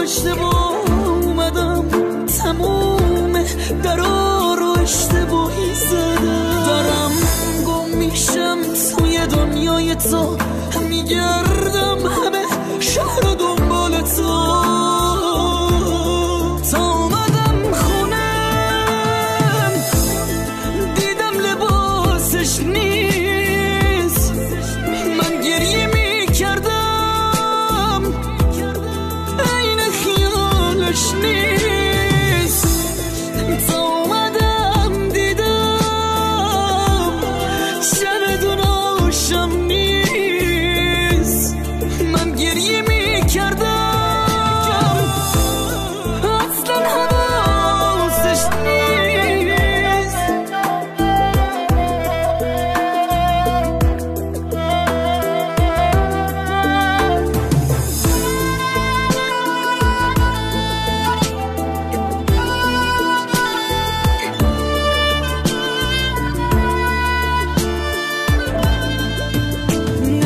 اشتباه اومدم، تموم درا رو اشتباهی زدم. دارم گم میشم توی دنیای تو، میگردم همه شهر و دنبال تو. تا اومدم خونم دیدم لباسش نیست، من گریه میکردم عین خیالش نیست. تا اومدم دیدم چمدون آشم نیست، من گریه میکردم اصلا حواسش نیست.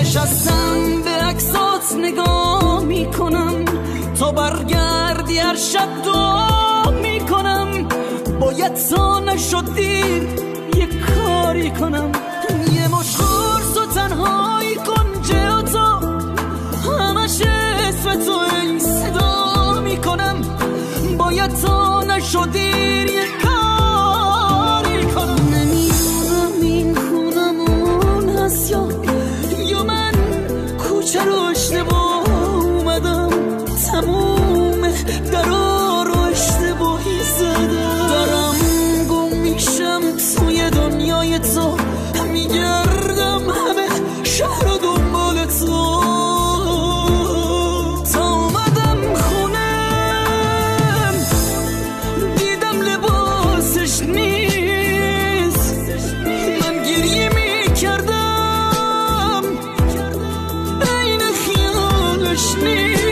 نشستم به عکسات نگاه میکنم، تا برگردی هر شب دعا میکنم. باید تا نشد دیر یه کاری کنم، یه مش خورس و تنهایی کن جا تو، همش اسم تو ای صدا میکنم. باید تا نشد دیر یه کاری کنم. نمیدونم این خونمون هست یا من کوچه رو اشتباه اومدم، تموم درا رو اشتباهی زدم. دارم گم میشم توی دنیای تو، میگردم همه شهر و دنبال تو. تا اومدم خونم دیدم لباسش نیست، من گریه میکردم عین خیالش نیست.